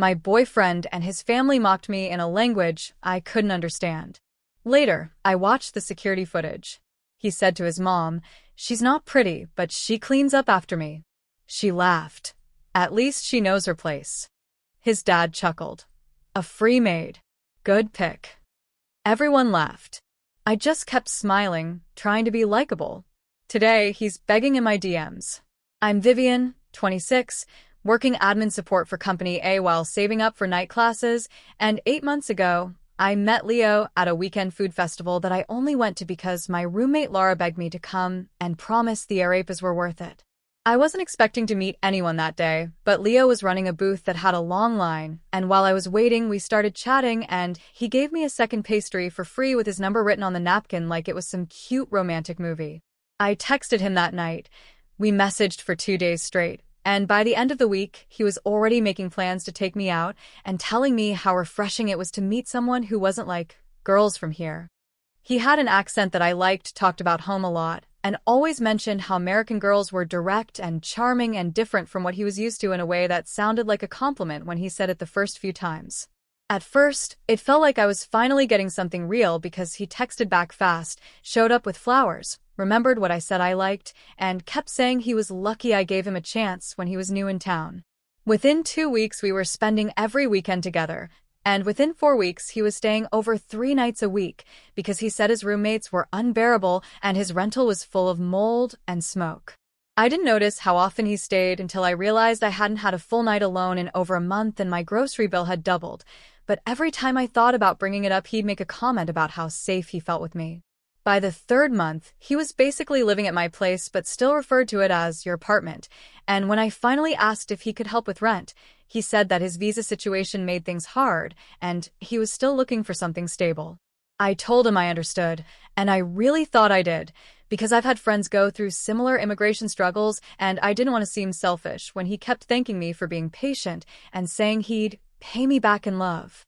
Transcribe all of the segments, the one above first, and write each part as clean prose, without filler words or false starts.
My boyfriend and his family mocked me in a language I couldn't understand. Later, I watched the security footage. He said to his mom, "She's not pretty, but she cleans up after me." She laughed. "At least she knows her place." His dad chuckled. "A free maid. Good pick." Everyone laughed. I just kept smiling, trying to be likable. Today, he's begging in my DMs. I'm Vivian, 26, working admin support for Company A while saving up for night classes, and 8 months ago, I met Leo at a weekend food festival that I only went to because my roommate Laura begged me to come and promised the arepas were worth it. I wasn't expecting to meet anyone that day, but Leo was running a booth that had a long line, and while I was waiting, we started chatting, and he gave me a second pastry for free with his number written on the napkin like it was some cute romantic movie. I texted him that night. We messaged for 2 days straight, and by the end of the week, he was already making plans to take me out and telling me how refreshing it was to meet someone who wasn't like girls from here. He had an accent that I liked, talked about home a lot, and always mentioned how American girls were direct and charming and different from what he was used to in a way that sounded like a compliment when he said it the first few times. At first, it felt like I was finally getting something real because he texted back fast, showed up with flowers, remembered what I said I liked, and kept saying he was lucky I gave him a chance when he was new in town. Within 2 weeks, we were spending every weekend together, and within 4 weeks, he was staying over 3 nights a week because he said his roommates were unbearable and his rental was full of mold and smoke. I didn't notice how often he stayed until I realized I hadn't had a full night alone in over a month and my grocery bill had doubled. But every time I thought about bringing it up, he'd make a comment about how safe he felt with me. By the 3rd month, he was basically living at my place but still referred to it as your apartment, and when I finally asked if he could help with rent, he said that his visa situation made things hard, and he was still looking for something stable. I told him I understood, and I really thought I did, because I've had friends go through similar immigration struggles, and I didn't want to seem selfish when he kept thanking me for being patient and saying he'd pay me back in love.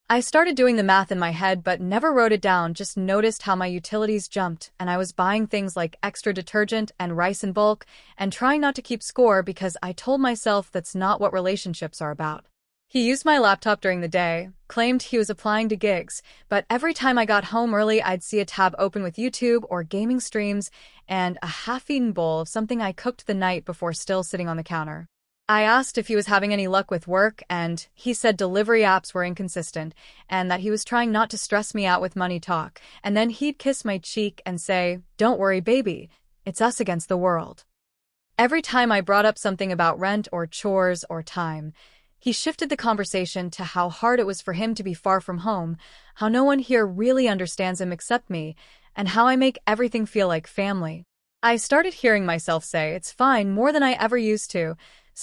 I started doing the math in my head but never wrote it down, just noticed how my utilities jumped and I was buying things like extra detergent and rice in bulk and trying not to keep score because I told myself that's not what relationships are about. He used my laptop during the day, claimed he was applying to gigs, but every time I got home early I'd see a tab open with YouTube or gaming streams and a half-eaten bowl of something I cooked the night before still sitting on the counter. I asked if he was having any luck with work, and he said delivery apps were inconsistent, and that he was trying not to stress me out with money talk, and then he'd kiss my cheek and say, "Don't worry, baby, it's us against the world." Every time I brought up something about rent or chores or time, he shifted the conversation to how hard it was for him to be far from home, how no one here really understands him except me, and how I make everything feel like family. I started hearing myself say, "It's fine," more than I ever used to.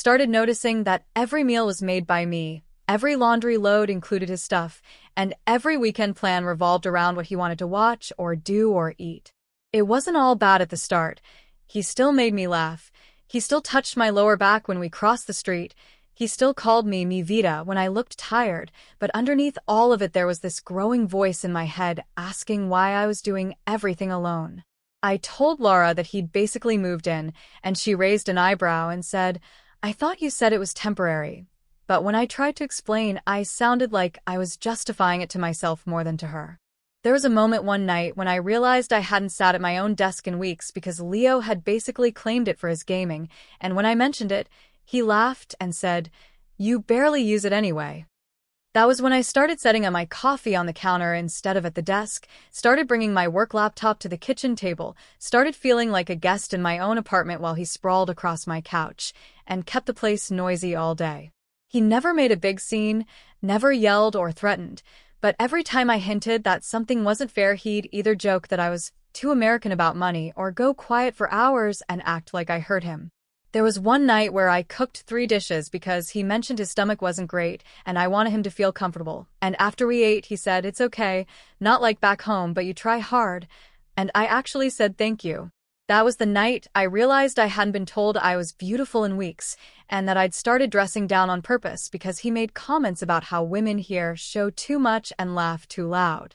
Started noticing that every meal was made by me, every laundry load included his stuff, and every weekend plan revolved around what he wanted to watch or do or eat. It wasn't all bad at the start. He still made me laugh. He still touched my lower back when we crossed the street. He still called me Mi Vida when I looked tired, but underneath all of it there was this growing voice in my head asking why I was doing everything alone. I told Laura that he'd basically moved in, and she raised an eyebrow and said, "I thought you said it was temporary." But when I tried to explain, I sounded like I was justifying it to myself more than to her. There was a moment one night when I realized I hadn't sat at my own desk in weeks because Leo had basically claimed it for his gaming, and when I mentioned it, he laughed and said, "You barely use it anyway." That was when I started setting up my coffee on the counter instead of at the desk, started bringing my work laptop to the kitchen table, started feeling like a guest in my own apartment while he sprawled across my couch, and kept the place noisy all day. He never made a big scene, never yelled or threatened, but every time I hinted that something wasn't fair, he'd either joke that I was too American about money or go quiet for hours and act like I hurt him. There was one night where I cooked 3 dishes because he mentioned his stomach wasn't great and I wanted him to feel comfortable. And after we ate, he said, "It's okay, not like back home, but you try hard." And I actually said thank you. That was the night I realized I hadn't been told I was beautiful in weeks and that I'd started dressing down on purpose because he made comments about how women here show too much and laugh too loud.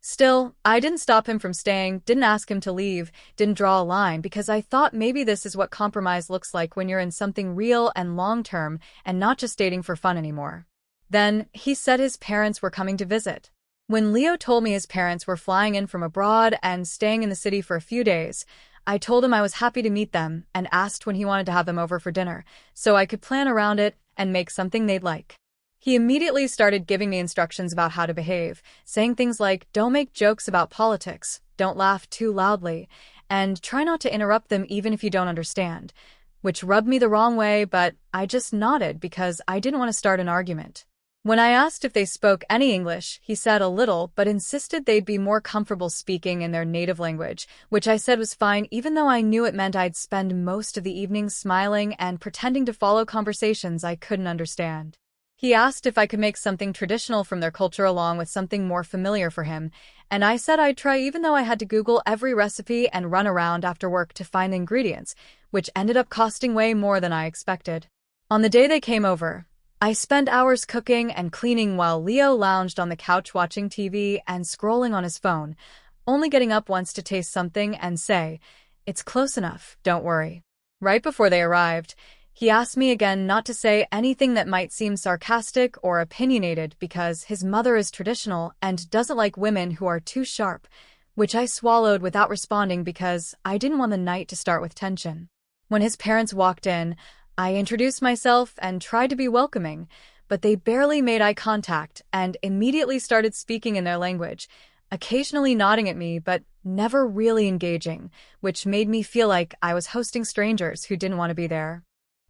Still, I didn't stop him from staying, didn't ask him to leave, didn't draw a line because I thought maybe this is what compromise looks like when you're in something real and long-term and not just dating for fun anymore. Then he said his parents were coming to visit. When Leo told me his parents were flying in from abroad and staying in the city for a few days, I told him I was happy to meet them and asked when he wanted to have them over for dinner, so I could plan around it and make something they'd like. He immediately started giving me instructions about how to behave, saying things like, don't make jokes about politics, don't laugh too loudly, and try not to interrupt them even if you don't understand, which rubbed me the wrong way, but I just nodded because I didn't want to start an argument. When I asked if they spoke any English, he said a little, but insisted they'd be more comfortable speaking in their native language, which I said was fine even though I knew it meant I'd spend most of the evening smiling and pretending to follow conversations I couldn't understand. He asked if I could make something traditional from their culture along with something more familiar for him, and I said I'd try even though I had to Google every recipe and run around after work to find the ingredients, which ended up costing way more than I expected. On the day they came over, I spent hours cooking and cleaning while Leo lounged on the couch watching TV and scrolling on his phone, only getting up once to taste something and say, "It's close enough, don't worry." Right before they arrived, he asked me again not to say anything that might seem sarcastic or opinionated because his mother is traditional and doesn't like women who are too sharp, which I swallowed without responding because I didn't want the night to start with tension. When his parents walked in, I introduced myself and tried to be welcoming, but they barely made eye contact and immediately started speaking in their language, occasionally nodding at me but never really engaging, which made me feel like I was hosting strangers who didn't want to be there.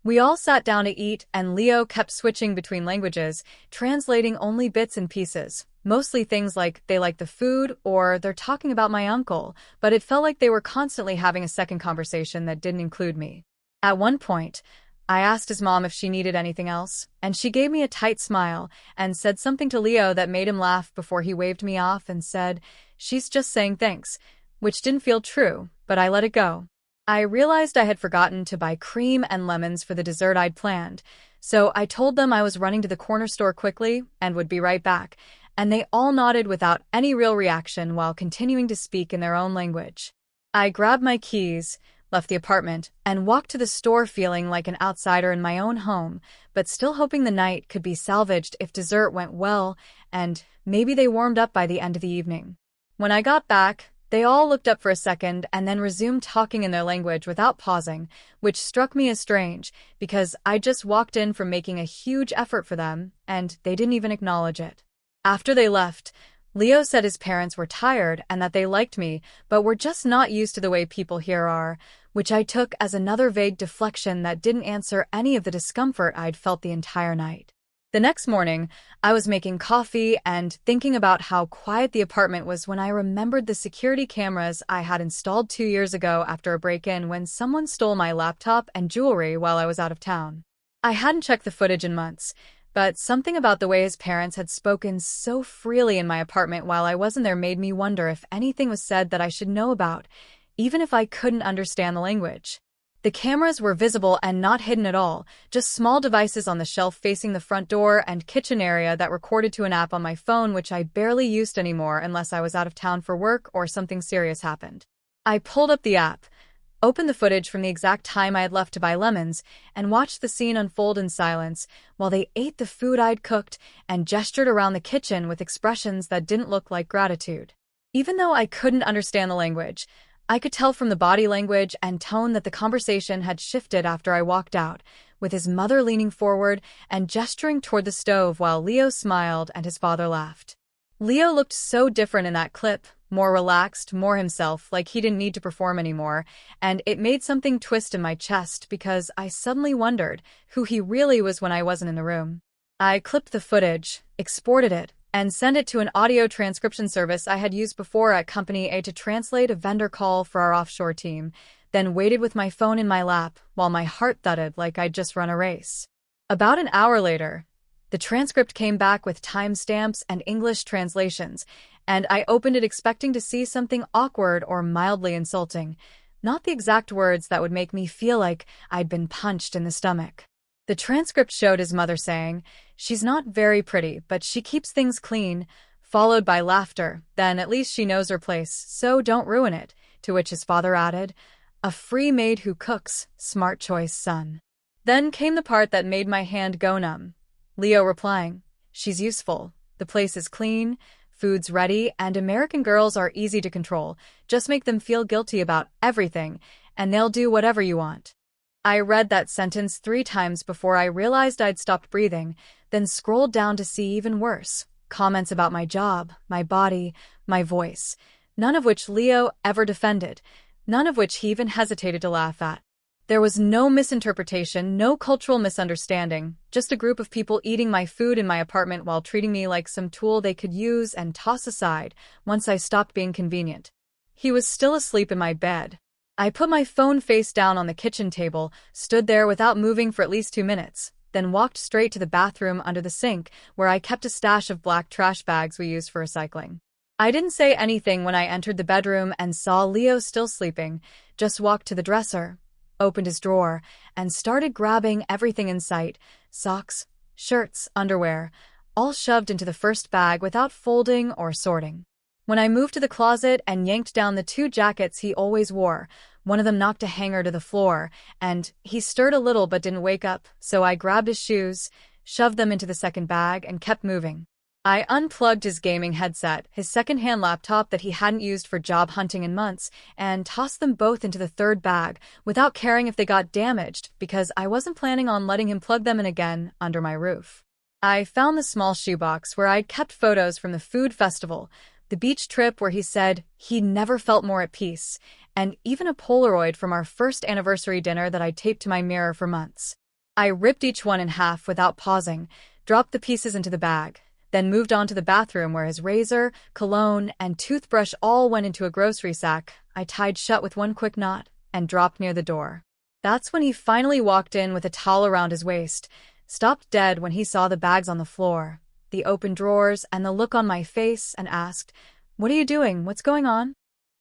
We all sat down to eat, and Leo kept switching between languages, translating only bits and pieces, mostly things like they like the food or they're talking about my uncle, but it felt like they were constantly having a second conversation that didn't include me. At one point, I asked his mom if she needed anything else, and she gave me a tight smile and said something to Leo that made him laugh before he waved me off and said, "She's just saying thanks," which didn't feel true, but I let it go. I realized I had forgotten to buy cream and lemons for the dessert I'd planned, so I told them I was running to the corner store quickly and would be right back, and they all nodded without any real reaction while continuing to speak in their own language. I grabbed my keys, left the apartment, and walked to the store feeling like an outsider in my own home, but still hoping the night could be salvaged if dessert went well and maybe they warmed up by the end of the evening. When I got back, they all looked up for a second and then resumed talking in their language without pausing, which struck me as strange because I just walked in from making a huge effort for them and they didn't even acknowledge it. After they left, Leo said his parents were tired and that they liked me, but were just not used to the way people here are, which I took as another vague deflection that didn't answer any of the discomfort I'd felt the entire night. The next morning, I was making coffee and thinking about how quiet the apartment was when I remembered the security cameras I had installed 2 years ago after a break-in when someone stole my laptop and jewelry while I was out of town. I hadn't checked the footage in months, but something about the way his parents had spoken so freely in my apartment while I wasn't there made me wonder if anything was said that I should know about, even if I couldn't understand the language. The cameras were visible and not hidden at all, just small devices on the shelf facing the front door and kitchen area that recorded to an app on my phone which I barely used anymore unless I was out of town for work or something serious happened. I pulled up the app, opened the footage from the exact time I had left to buy lemons, and watched the scene unfold in silence while they ate the food I'd cooked and gestured around the kitchen with expressions that didn't look like gratitude. Even though I couldn't understand the language, I could tell from the body language and tone that the conversation had shifted after I walked out, with his mother leaning forward and gesturing toward the stove while Leo smiled and his father laughed. Leo looked so different in that clip, more relaxed, more himself, like he didn't need to perform anymore, and it made something twist in my chest because I suddenly wondered who he really was when I wasn't in the room. I clipped the footage, exported it, and sent it to an audio transcription service I had used before at Company A to translate a vendor call for our offshore team, then waited with my phone in my lap while my heart thudded like I'd just run a race. About an hour later, the transcript came back with timestamps and English translations, and I opened it expecting to see something awkward or mildly insulting, not the exact words that would make me feel like I'd been punched in the stomach. The transcript showed his mother saying, "She's not very pretty, but she keeps things clean," followed by laughter, "Then at least she knows her place, so don't ruin it," to which his father added, "A free maid who cooks, smart choice, son." Then came the part that made my hand go numb. Leo replying, She's useful. The place is clean, food's ready, and American girls are easy to control. Just make them feel guilty about everything, and they'll do whatever you want. I read that sentence 3 times before I realized I'd stopped breathing, then scrolled down to see even worse. Comments about my job, my body, my voice. None of which Leo ever defended. None of which he even hesitated to laugh at. There was no misinterpretation, no cultural misunderstanding, just a group of people eating my food in my apartment while treating me like some tool they could use and toss aside once I stopped being convenient. He was still asleep in my bed. I put my phone face down on the kitchen table, stood there without moving for at least 2 minutes, then walked straight to the bathroom under the sink where I kept a stash of black trash bags we used for recycling. I didn't say anything when I entered the bedroom and saw Leo still sleeping, just walked to the dresser, opened his drawer, and started grabbing everything in sight, socks, shirts, underwear, all shoved into the first bag without folding or sorting. When I moved to the closet and yanked down the 2 jackets he always wore, one of them knocked a hanger to the floor, and he stirred a little but didn't wake up, so I grabbed his shoes, shoved them into the second bag, and kept moving. I unplugged his gaming headset, his second-hand laptop that he hadn't used for job hunting in months, and tossed them both into the third bag without caring if they got damaged because I wasn't planning on letting him plug them in again under my roof. I found the small shoebox where I'd kept photos from the food festival, the beach trip where he said he'd never felt more at peace, and even a Polaroid from our first anniversary dinner that I'd taped to my mirror for months. I ripped each one in half without pausing, dropped the pieces into the bag, then moved on to the bathroom where his razor, cologne, and toothbrush all went into a grocery sack I tied shut with one quick knot and dropped near the door. That's when he finally walked in with a towel around his waist, stopped dead when he saw the bags on the floor, the open drawers, and the look on my face, and asked, "What are you doing? What's going on?"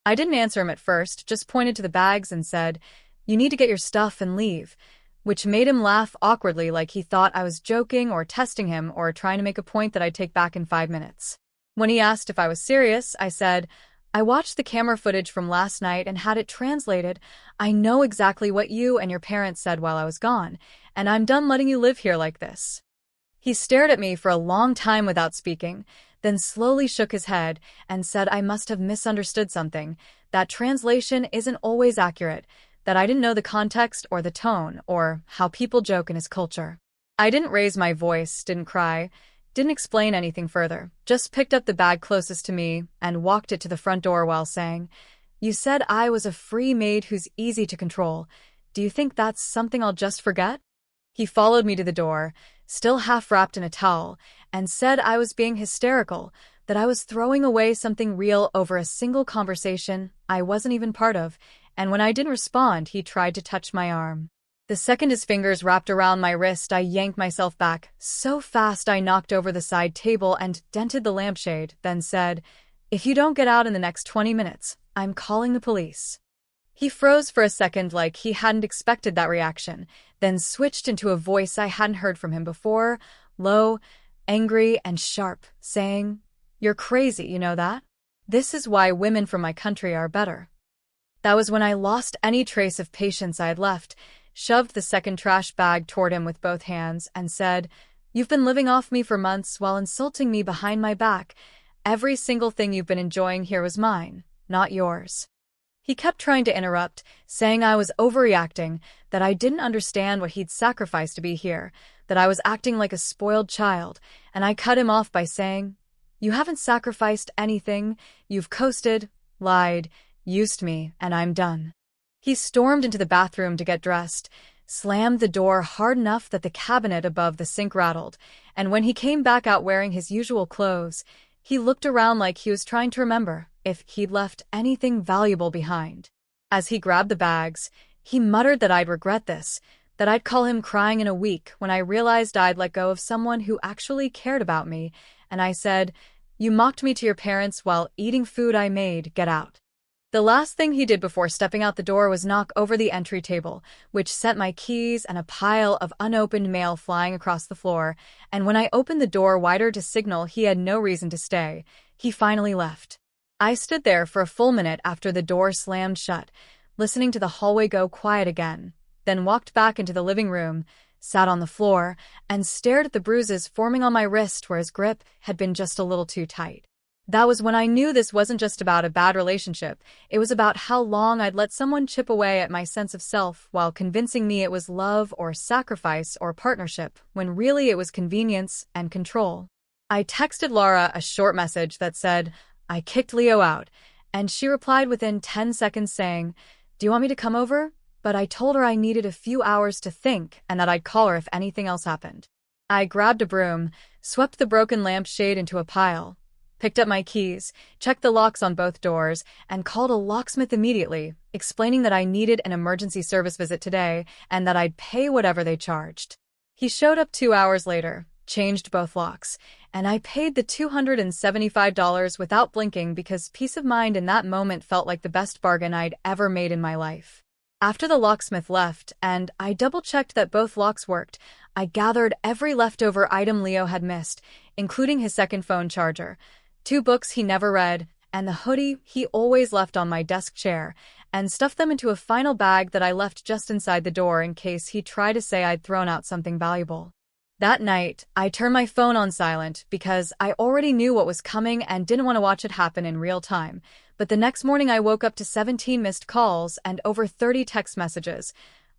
I didn't answer him at first, just pointed to the bags and said, "You need to get your stuff and leave," which made him laugh awkwardly like he thought I was joking or testing him or trying to make a point that I'd take back in 5 minutes. When he asked if I was serious, I said, "I watched the camera footage from last night and had it translated. I know exactly what you and your parents said while I was gone, and I'm done letting you live here like this." He stared at me for a long time without speaking, then slowly shook his head and said I must have misunderstood something, that translation isn't always accurate, that I didn't know the context or the tone or how people joke in his culture. I didn't raise my voice, didn't cry, didn't explain anything further, just picked up the bag closest to me and walked it to the front door while saying, "You said I was a free maid who's easy to control. Do you think that's something I'll just forget?" He followed me to the door, still half wrapped in a towel, and said I was being hysterical, that I was throwing away something real over a single conversation I wasn't even part of, and when I didn't respond, he tried to touch my arm. The second his fingers wrapped around my wrist, I yanked myself back, so fast I knocked over the side table and dented the lampshade, then said, "If you don't get out in the next 20 minutes, I'm calling the police." He froze for a second like he hadn't expected that reaction, then switched into a voice I hadn't heard from him before, low, angry, and sharp, saying, "You're crazy, you know that? This is why women from my country are better." That was when I lost any trace of patience I had left, shoved the second trash bag toward him with both hands, and said, "You've been living off me for months while insulting me behind my back. Every single thing you've been enjoying here was mine, not yours." He kept trying to interrupt, saying I was overreacting, that I didn't understand what he'd sacrificed to be here, that I was acting like a spoiled child, and I cut him off by saying, "You haven't sacrificed anything, you've coasted, lied, used me, and I'm done." He stormed into the bathroom to get dressed, slammed the door hard enough that the cabinet above the sink rattled, and when he came back out wearing his usual clothes, he looked around like he was trying to remember if he'd left anything valuable behind. As he grabbed the bags, he muttered that I'd regret this, that I'd call him crying in a week when I realized I'd let go of someone who actually cared about me, and I said, "You mocked me to your parents while eating food I made, get out." The last thing he did before stepping out the door was knock over the entry table, which sent my keys and a pile of unopened mail flying across the floor, and when I opened the door wider to signal he had no reason to stay, he finally left. I stood there for a full minute after the door slammed shut, listening to the hallway go quiet again, then walked back into the living room, sat on the floor, and stared at the bruises forming on my wrist where his grip had been just a little too tight. That was when I knew this wasn't just about a bad relationship, it was about how long I'd let someone chip away at my sense of self while convincing me it was love or sacrifice or partnership, when really it was convenience and control. I texted Laura a short message that said, "I kicked Leo out," and she replied within 10 seconds saying, "Do you want me to come over?" But I told her I needed a few hours to think and that I'd call her if anything else happened. I grabbed a broom, swept the broken lampshade into a pile, picked up my keys, checked the locks on both doors, and called a locksmith immediately, explaining that I needed an emergency service visit today and that I'd pay whatever they charged. He showed up 2 hours later, changed both locks, and I paid the $275 without blinking because peace of mind in that moment felt like the best bargain I'd ever made in my life. After the locksmith left, and I double-checked that both locks worked, I gathered every leftover item Leo had missed, including his second phone charger, 2 books he never read, and the hoodie he always left on my desk chair, and stuffed them into a final bag that I left just inside the door in case he tried to say I'd thrown out something valuable. That night, I turned my phone on silent because I already knew what was coming and didn't want to watch it happen in real time. But the next morning I woke up to 17 missed calls and over 30 text messages,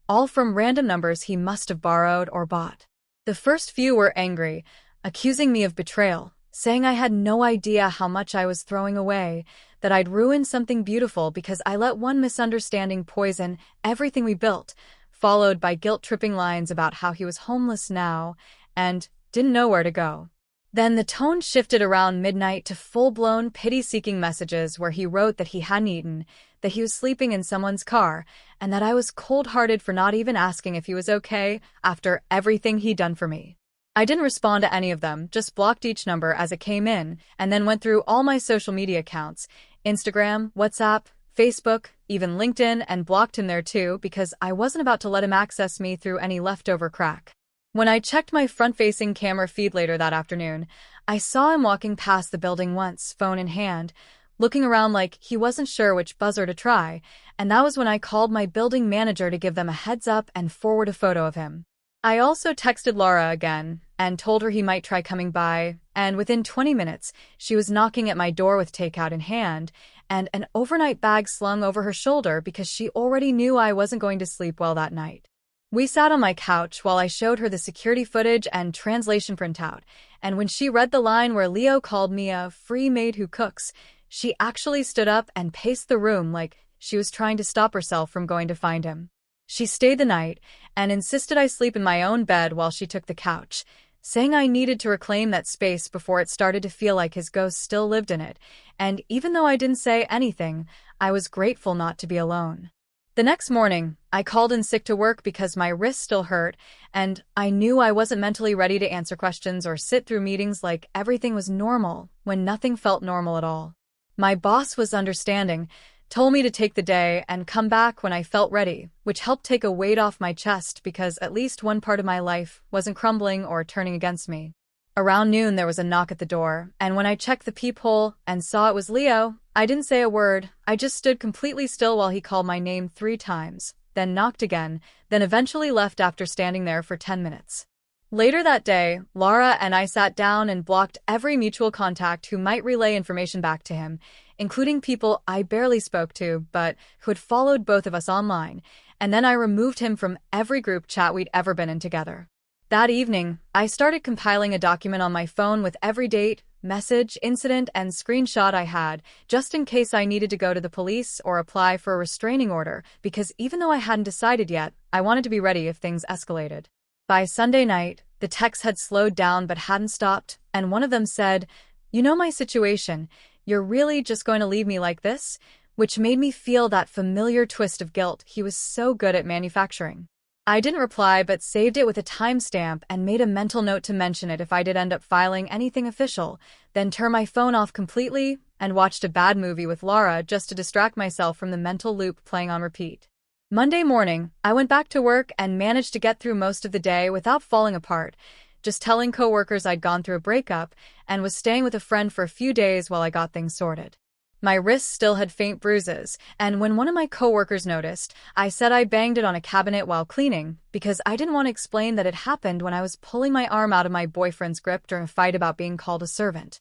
all from random numbers he must have borrowed or bought. The first few were angry, accusing me of betrayal, saying I had no idea how much I was throwing away, that I'd ruined something beautiful because I let one misunderstanding poison everything we built, followed by guilt-tripping lines about how he was homeless now and didn't know where to go. Then the tone shifted around midnight to full-blown pity-seeking messages where he wrote that he hadn't eaten, that he was sleeping in someone's car, and that I was cold-hearted for not even asking if he was okay after everything he'd done for me. I didn't respond to any of them, just blocked each number as it came in, and then went through all my social media accounts, Instagram, WhatsApp, Facebook, even LinkedIn, and blocked him there too because I wasn't about to let him access me through any leftover crack. When I checked my front-facing camera feed later that afternoon, I saw him walking past the building once, phone in hand, looking around like he wasn't sure which buzzer to try, and that was when I called my building manager to give them a heads up and forward a photo of him. I also texted Laura again and told her he might try coming by, and within 20 minutes, she was knocking at my door with takeout in hand and an overnight bag slung over her shoulder because she already knew I wasn't going to sleep well that night. We sat on my couch while I showed her the security footage and translation printout, and when she read the line where Leo called me a free maid who cooks, she actually stood up and paced the room like she was trying to stop herself from going to find him. She stayed the night and insisted I sleep in my own bed while she took the couch, saying I needed to reclaim that space before it started to feel like his ghost still lived in it, and even though I didn't say anything, I was grateful not to be alone. The next morning, I called in sick to work because my wrist still hurt, and I knew I wasn't mentally ready to answer questions or sit through meetings like everything was normal when nothing felt normal at all. My boss was understanding, told me to take the day and come back when I felt ready, which helped take a weight off my chest because at least one part of my life wasn't crumbling or turning against me. Around noon there was a knock at the door, and when I checked the peephole and saw it was Leo, I didn't say a word. I just stood completely still while he called my name 3 times, then knocked again, then eventually left after standing there for 10 minutes. Later that day, Laura and I sat down and blocked every mutual contact who might relay information back to him, including people I barely spoke to but who had followed both of us online, and then I removed him from every group chat we'd ever been in together. That evening, I started compiling a document on my phone with every date, message, incident, and screenshot I had, just in case I needed to go to the police or apply for a restraining order, because even though I hadn't decided yet, I wanted to be ready if things escalated. By Sunday night, the texts had slowed down but hadn't stopped, and one of them said, "You know my situation. You're really just going to leave me like this?" Which made me feel that familiar twist of guilt he was so good at manufacturing. I didn't reply but saved it with a timestamp and made a mental note to mention it if I did end up filing anything official, then turn my phone off completely and watched a bad movie with Laura just to distract myself from the mental loop playing on repeat. Monday morning, I went back to work and managed to get through most of the day without falling apart, just telling coworkers I'd gone through a breakup and was staying with a friend for a few days while I got things sorted. My wrist still had faint bruises, and when one of my coworkers noticed, I said I banged it on a cabinet while cleaning because I didn't want to explain that it happened when I was pulling my arm out of my boyfriend's grip during a fight about being called a servant.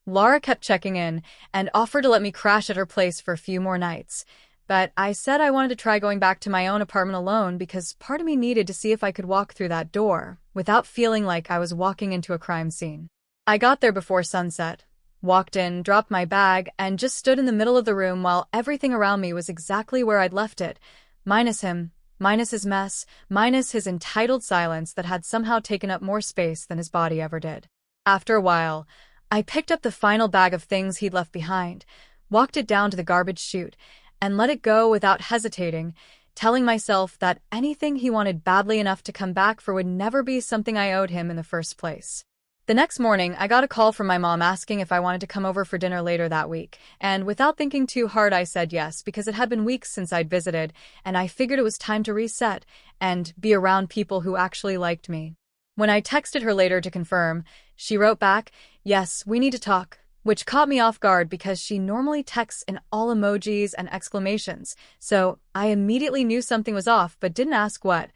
Laura kept checking in and offered to let me crash at her place for a few more nights, but I said I wanted to try going back to my own apartment alone because part of me needed to see if I could walk through that door without feeling like I was walking into a crime scene. I got there before sunset. Walked in, dropped my bag, and just stood in the middle of the room while everything around me was exactly where I'd left it. Minus him, minus his mess, minus his entitled silence that had somehow taken up more space than his body ever did. After a while, I picked up the final bag of things he'd left behind, walked it down to the garbage chute, and let it go without hesitating, telling myself that anything he wanted badly enough to come back for would never be something I owed him in the first place. The next morning, I got a call from my mom asking if I wanted to come over for dinner later that week, and without thinking too hard, I said yes because it had been weeks since I'd visited, and I figured it was time to reset and be around people who actually liked me. When I texted her later to confirm, she wrote back, "Yes, we need to talk," which caught me off guard because she normally texts in all emojis and exclamations, so I immediately knew something was off but didn't ask what,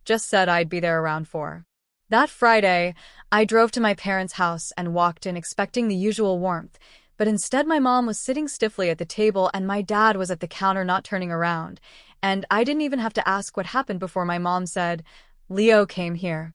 just said I'd be there around 4. That Friday, I drove to my parents' house and walked in expecting the usual warmth, but instead my mom was sitting stiffly at the table and my dad was at the counter not turning around, and I didn't even have to ask what happened before my mom said, "Leo came here."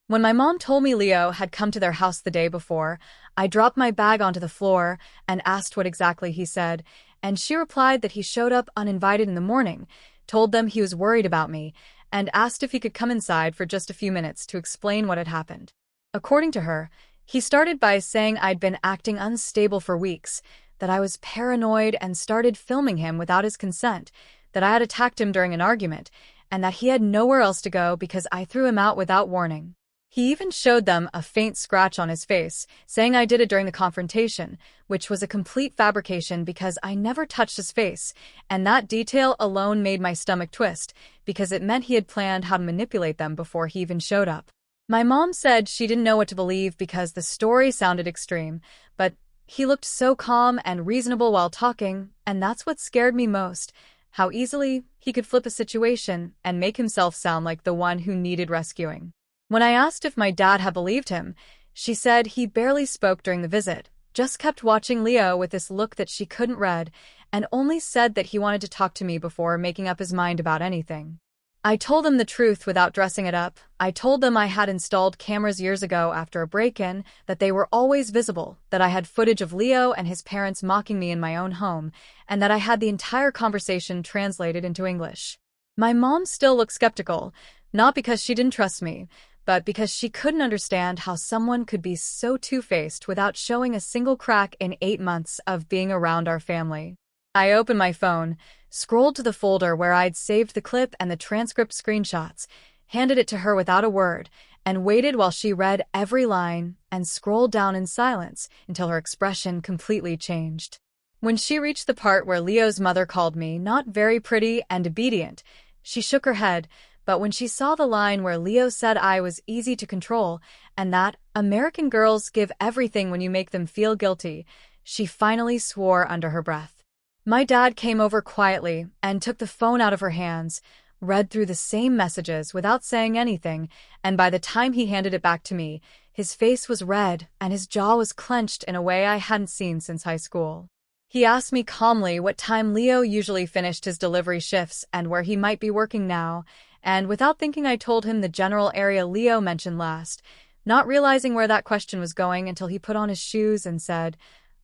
When my mom told me Leo had come to their house the day before, I dropped my bag onto the floor and asked what exactly he said, and she replied that he showed up uninvited in the morning, told them he was worried about me, and asked if he could come inside for just a few minutes to explain what had happened. According to her, he started by saying I'd been acting unstable for weeks, that I was paranoid and started filming him without his consent, that I had attacked him during an argument, and that he had nowhere else to go because I threw him out without warning. He even showed them a faint scratch on his face, saying I did it during the confrontation, which was a complete fabrication because I never touched his face, and that detail alone made my stomach twist, because it meant he had planned how to manipulate them before he even showed up. My mom said she didn't know what to believe because the story sounded extreme, but he looked so calm and reasonable while talking, and that's what scared me most, how easily he could flip a situation and make himself sound like the one who needed rescuing. When I asked if my dad had believed him, she said he barely spoke during the visit, just kept watching Leo with this look that she couldn't read, and only said that he wanted to talk to me before making up his mind about anything. I told them the truth without dressing it up. I told them I had installed cameras years ago after a break-in, that they were always visible, that I had footage of Leo and his parents mocking me in my own home, and that I had the entire conversation translated into English. My mom still looked skeptical, not because she didn't trust me, but because she couldn't understand how someone could be so two-faced without showing a single crack in 8 months of being around our family. I opened my phone, scrolled to the folder where I'd saved the clip and the transcript screenshots, handed it to her without a word, and waited while she read every line and scrolled down in silence until her expression completely changed. When she reached the part where Leo's mother called me not very pretty and obedient, she shook her head, but when she saw the line where Leo said I was easy to control and that American girls give everything when you make them feel guilty, she finally swore under her breath. My dad came over quietly and took the phone out of her hands, read through the same messages without saying anything, and by the time he handed it back to me, his face was red and his jaw was clenched in a way I hadn't seen since high school. He asked me calmly what time Leo usually finished his delivery shifts and where he might be working now, and without thinking I told him the general area Leo mentioned last, not realizing where that question was going until he put on his shoes and said,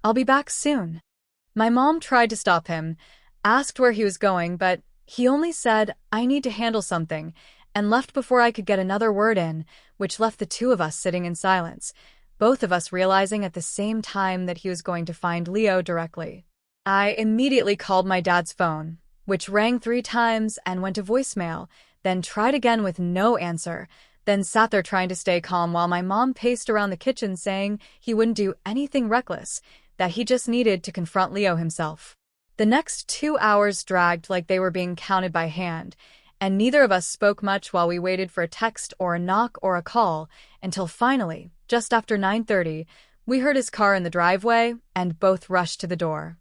"I'll be back soon." My mom tried to stop him, asked where he was going, but he only said, "I need to handle something," and left before I could get another word in, which left the two of us sitting in silence, both of us realizing at the same time that he was going to find Leo directly. I immediately called my dad's phone, which rang 3 times and went to voicemail, then tried again with no answer, then sat there trying to stay calm while my mom paced around the kitchen saying he wouldn't do anything reckless, that he just needed to confront Leo himself. The next 2 hours dragged like they were being counted by hand, and neither of us spoke much while we waited for a text or a knock or a call, until finally, just after 9:30, we heard his car in the driveway and both rushed to the door.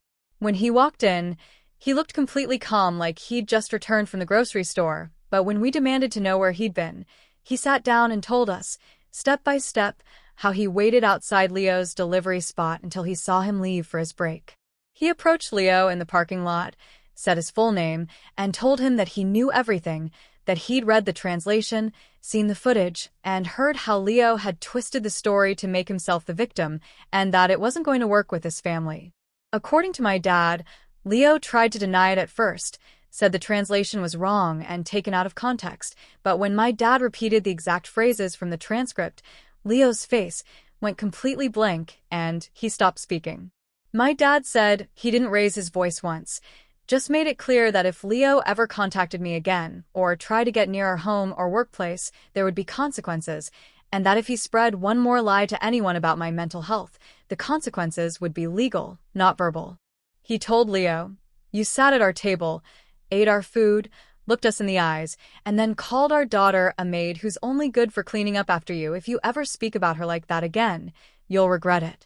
When he walked in, he looked completely calm, like he'd just returned from the grocery store, but when we demanded to know where he'd been, he sat down and told us, step by step, how he waited outside Leo's delivery spot until he saw him leave for his break. He approached Leo in the parking lot, said his full name, and told him that he knew everything, that he'd read the translation, seen the footage, and heard how Leo had twisted the story to make himself the victim, and that it wasn't going to work with his family. According to my dad, Leo tried to deny it at first, said the translation was wrong and taken out of context, but when my dad repeated the exact phrases from the transcript, Leo's face went completely blank and he stopped speaking. My dad said he didn't raise his voice once, just made it clear that if Leo ever contacted me again or tried to get near our home or workplace, there would be consequences, and that if he spread one more lie to anyone about my mental health, the consequences would be legal, not verbal. He told Leo, "You sat at our table, ate our food, looked us in the eyes, and then called our daughter a maid who's only good for cleaning up after you. If you ever speak about her like that again, you'll regret it."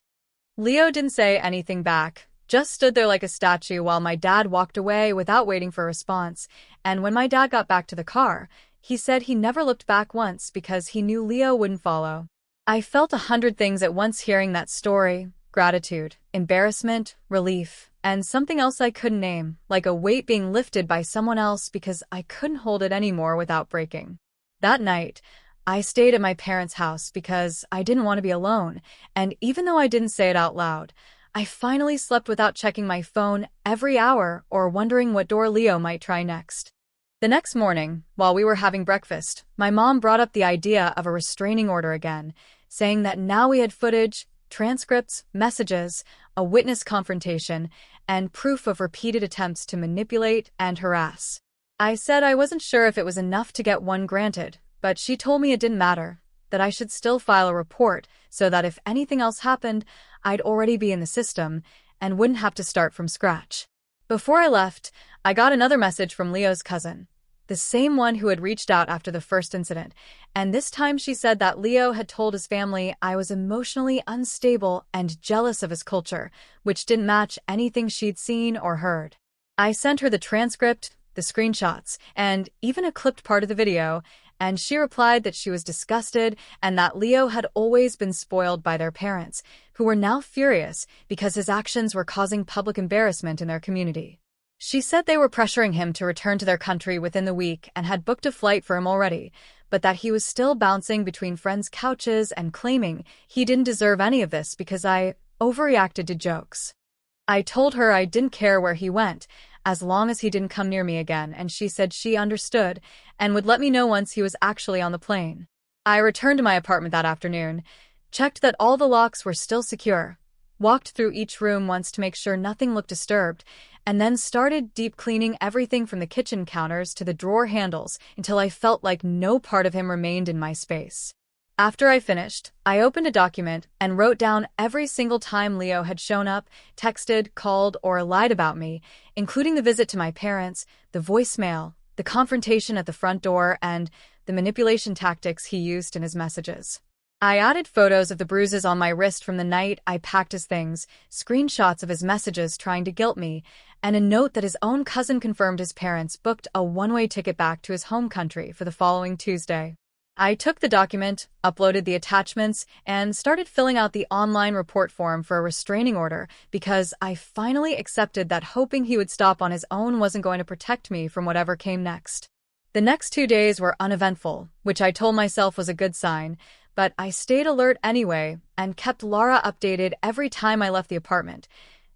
Leo didn't say anything back, just stood there like a statue while my dad walked away without waiting for a response, and when my dad got back to the car, he said he never looked back once because he knew Leo wouldn't follow. I felt 100 things at once hearing that story: gratitude, embarrassment, relief, and something else I couldn't name, like a weight being lifted by someone else because I couldn't hold it anymore without breaking. That night, I stayed at my parents' house because I didn't want to be alone, and even though I didn't say it out loud, I finally slept without checking my phone every hour or wondering what door Leo might try next. The next morning, while we were having breakfast, my mom brought up the idea of a restraining order again, saying that now we had footage, transcripts, messages, a witness confrontation, and proof of repeated attempts to manipulate and harass. I said I wasn't sure if it was enough to get one granted, but she told me it didn't matter, that I should still file a report so that if anything else happened, I'd already be in the system and wouldn't have to start from scratch. Before I left, I got another message from Leo's cousin, the same one who had reached out after the first incident, and this time she said that Leo had told his family I was emotionally unstable and jealous of his culture, which didn't match anything she'd seen or heard. I sent her the transcript, the screenshots, and even a clipped part of the video, and she replied that she was disgusted and that Leo had always been spoiled by their parents, who were now furious because his actions were causing public embarrassment in their community. She said they were pressuring him to return to their country within the week and had booked a flight for him already, but that he was still bouncing between friends' couches and claiming he didn't deserve any of this because I overreacted to jokes. I told her I didn't care where he went, as long as he didn't come near me again, and she said she understood and would let me know once he was actually on the plane. I returned to my apartment that afternoon, checked that all the locks were still secure, walked through each room once to make sure nothing looked disturbed, and then started deep cleaning everything from the kitchen counters to the drawer handles until I felt like no part of him remained in my space. After I finished, I opened a document and wrote down every single time Leo had shown up, texted, called, or lied about me, including the visit to my parents, the voicemail, the confrontation at the front door, and the manipulation tactics he used in his messages. I added photos of the bruises on my wrist from the night I packed his things, screenshots of his messages trying to guilt me, and a note that his own cousin confirmed his parents booked a one-way ticket back to his home country for the following Tuesday. I took the document, uploaded the attachments, and started filling out the online report form for a restraining order because I finally accepted that hoping he would stop on his own wasn't going to protect me from whatever came next. The next 2 days were uneventful, which I told myself was a good sign, but I stayed alert anyway and kept Laura updated every time I left the apartment,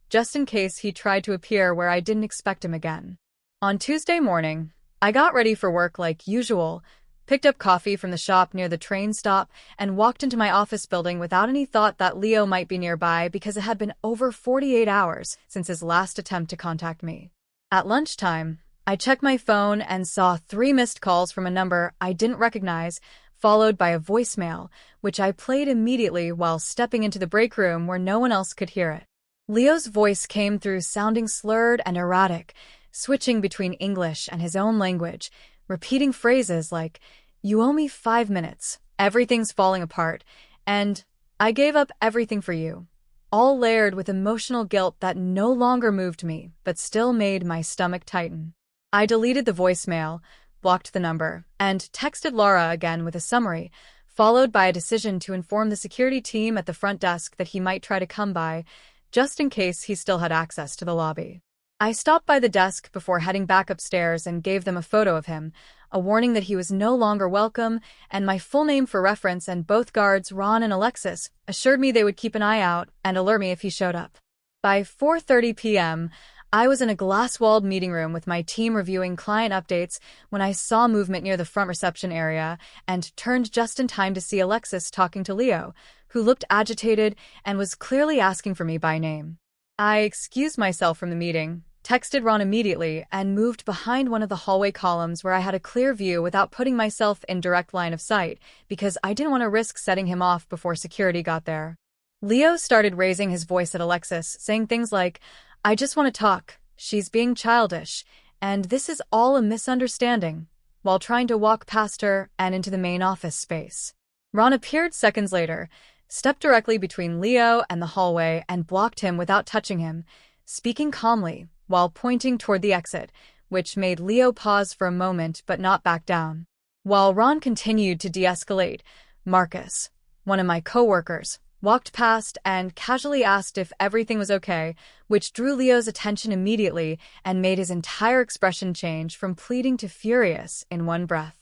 just in case he tried to appear where I didn't expect him again. On Tuesday morning, I got ready for work like usual, picked up coffee from the shop near the train stop, and walked into my office building without any thought that Leo might be nearby because it had been over 48 hours since his last attempt to contact me. At lunchtime, I checked my phone and saw 3 missed calls from a number I didn't recognize, followed by a voicemail, which I played immediately while stepping into the break room where no one else could hear it. Leo's voice came through sounding slurred and erratic, switching between English and his own language, repeating phrases like, "You owe me 5 minutes, everything's falling apart," and "I gave up everything for you," all layered with emotional guilt that no longer moved me, but still made my stomach tighten. I deleted the voicemail, blocked the number, and texted Laura again with a summary, followed by a decision to inform the security team at the front desk that he might try to come by, just in case he still had access to the lobby. I stopped by the desk before heading back upstairs and gave them a photo of him, a warning that he was no longer welcome, and my full name for reference, and both guards, Ron and Alexis, assured me they would keep an eye out and alert me if he showed up. By 4:30 p.m., I was in a glass-walled meeting room with my team reviewing client updates when I saw movement near the front reception area and turned just in time to see Alexis talking to Leo, who looked agitated and was clearly asking for me by name. I excused myself from the meeting, texted Ron immediately, and moved behind one of the hallway columns where I had a clear view without putting myself in direct line of sight because I didn't want to risk setting him off before security got there. Leo started raising his voice at Alexis, saying things like, "I just want to talk, she's being childish, and this is all a misunderstanding," while trying to walk past her and into the main office space. Ron appeared seconds later, stepped directly between Leo and the hallway and blocked him without touching him, speaking calmly while pointing toward the exit, which made Leo pause for a moment but not back down. While Ron continued to de-escalate, Marcus, one of my co-workers, walked past and casually asked if everything was okay, which drew Leo's attention immediately and made his entire expression change from pleading to furious in one breath.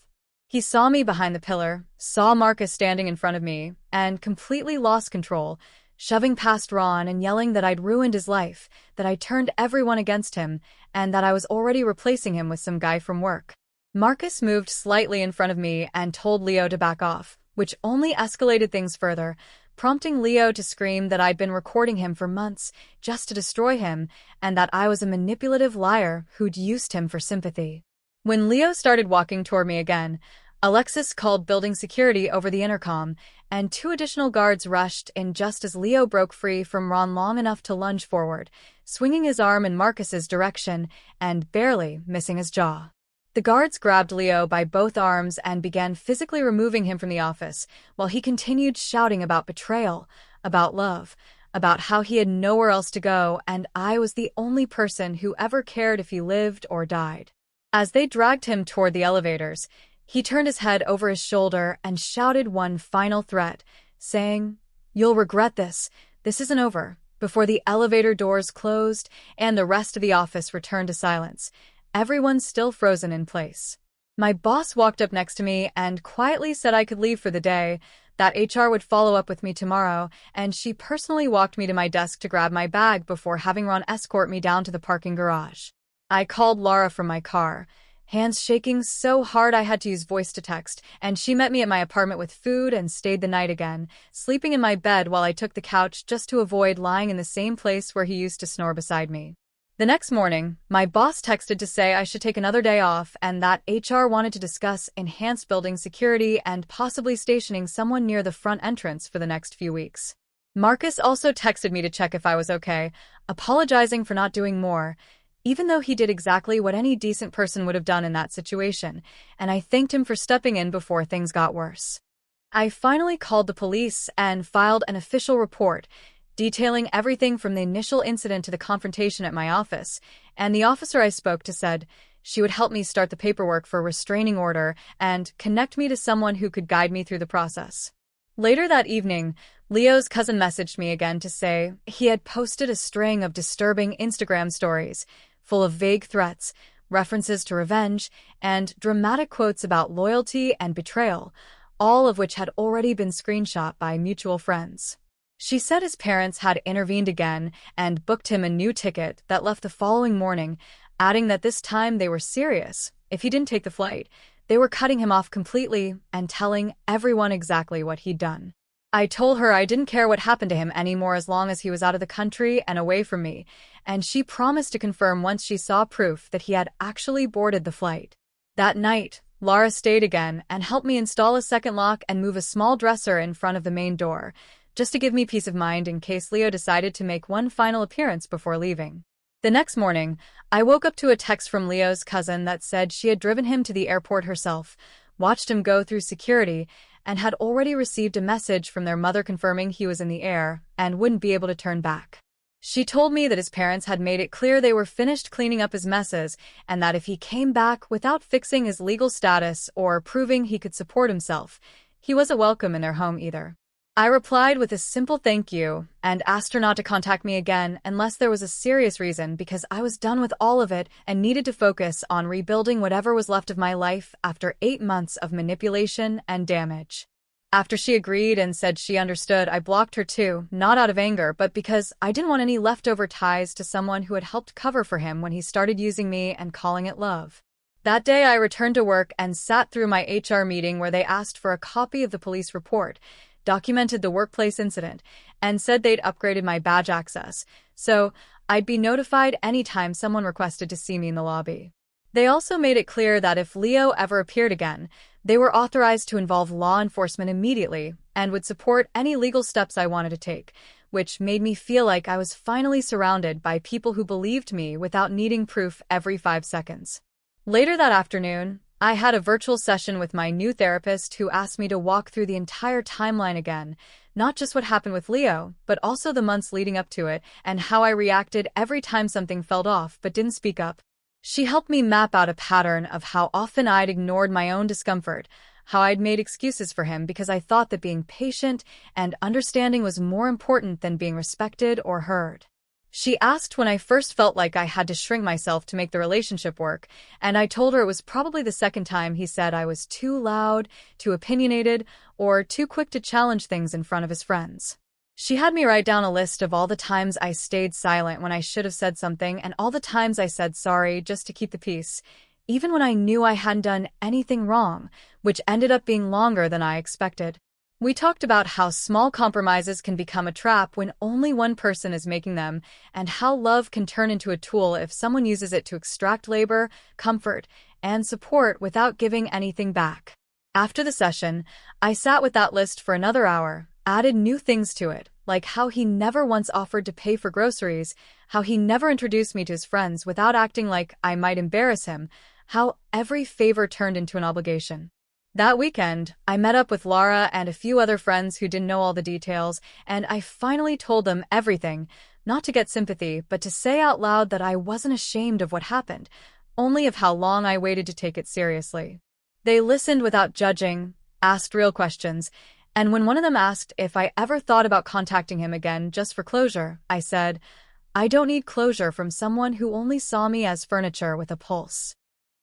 He saw me behind the pillar, saw Marcus standing in front of me, and completely lost control, shoving past Ron and yelling that I'd ruined his life, that I turned everyone against him, and that I was already replacing him with some guy from work. Marcus moved slightly in front of me and told Leo to back off, which only escalated things further, prompting Leo to scream that I'd been recording him for months just to destroy him, and that I was a manipulative liar who'd used him for sympathy. When Leo started walking toward me again, Alexis called building security over the intercom, and 2 additional guards rushed in just as Leo broke free from Ron long enough to lunge forward, swinging his arm in Marcus's direction and barely missing his jaw. The guards grabbed Leo by both arms and began physically removing him from the office, while he continued shouting about betrayal, about love, about how he had nowhere else to go, and I was the only person who ever cared if he lived or died. As they dragged him toward the elevators, he turned his head over his shoulder and shouted one final threat, saying, "You'll regret this. This isn't over," before the elevator doors closed and the rest of the office returned to silence, everyone still frozen in place. My boss walked up next to me and quietly said I could leave for the day, that HR would follow up with me tomorrow, and she personally walked me to my desk to grab my bag before having Ron escort me down to the parking garage. I called Laura from my car, hands shaking so hard I had to use voice to text, and she met me at my apartment with food and stayed the night again, sleeping in my bed while I took the couch just to avoid lying in the same place where he used to snore beside me. The next morning, my boss texted to say I should take another day off and that HR wanted to discuss enhanced building security and possibly stationing someone near the front entrance for the next few weeks. Marcus also texted me to check if I was okay, apologizing for not doing more, even though he did exactly what any decent person would have done in that situation, and I thanked him for stepping in before things got worse. I finally called the police and filed an official report, detailing everything from the initial incident to the confrontation at my office, and the officer I spoke to said she would help me start the paperwork for a restraining order and connect me to someone who could guide me through the process. Later that evening, Leo's cousin messaged me again to say he had posted a string of disturbing Instagram stories, full of vague threats, references to revenge, and dramatic quotes about loyalty and betrayal, all of which had already been screenshot by mutual friends. She said his parents had intervened again and booked him a new ticket that left the following morning, adding that this time they were serious. If he didn't take the flight, they were cutting him off completely and telling everyone exactly what he'd done. I told her I didn't care what happened to him anymore as long as he was out of the country and away from me, and she promised to confirm once she saw proof that he had actually boarded the flight. That night, Laura stayed again and helped me install a second lock and move a small dresser in front of the main door, just to give me peace of mind in case Leo decided to make one final appearance before leaving. The next morning, I woke up to a text from Leo's cousin that said she had driven him to the airport herself, watched him go through security, and had already received a message from their mother confirming he was in the air and wouldn't be able to turn back. She told me that his parents had made it clear they were finished cleaning up his messes and that if he came back without fixing his legal status or proving he could support himself, he wasn't welcome in their home either. I replied with a simple thank you and asked her not to contact me again unless there was a serious reason because I was done with all of it and needed to focus on rebuilding whatever was left of my life after 8 months of manipulation and damage. After she agreed and said she understood, I blocked her too, not out of anger, but because I didn't want any leftover ties to someone who had helped cover for him when he started using me and calling it love. That day, I returned to work and sat through my HR meeting where they asked for a copy of the police report, documented the workplace incident, and said they'd upgraded my badge access, so I'd be notified anytime someone requested to see me in the lobby. They also made it clear that if Leo ever appeared again, they were authorized to involve law enforcement immediately and would support any legal steps I wanted to take, which made me feel like I was finally surrounded by people who believed me without needing proof every 5 seconds. Later that afternoon, I had a virtual session with my new therapist who asked me to walk through the entire timeline again, not just what happened with Leo, but also the months leading up to it and how I reacted every time something felt off but didn't speak up. She helped me map out a pattern of how often I'd ignored my own discomfort, how I'd made excuses for him because I thought that being patient and understanding was more important than being respected or heard. She asked when I first felt like I had to shrink myself to make the relationship work, and I told her it was probably the second time he said I was too loud, too opinionated, or too quick to challenge things in front of his friends. She had me write down a list of all the times I stayed silent when I should have said something and all the times I said sorry just to keep the peace, even when I knew I hadn't done anything wrong, which ended up being longer than I expected. We talked about how small compromises can become a trap when only one person is making them, and how love can turn into a tool if someone uses it to extract labor, comfort, and support without giving anything back. After the session, I sat with that list for another hour, added new things to it, like how he never once offered to pay for groceries, how he never introduced me to his friends without acting like I might embarrass him, how every favor turned into an obligation. That weekend, I met up with Laura and a few other friends who didn't know all the details, and I finally told them everything, not to get sympathy, but to say out loud that I wasn't ashamed of what happened, only of how long I waited to take it seriously. They listened without judging, asked real questions, and when one of them asked if I ever thought about contacting him again just for closure, I said, I don't need closure from someone who only saw me as furniture with a pulse.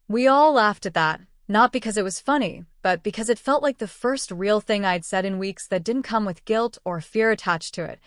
We all laughed at that. Not because it was funny, but because it felt like the first real thing I'd said in weeks that didn't come with guilt or fear attached to it.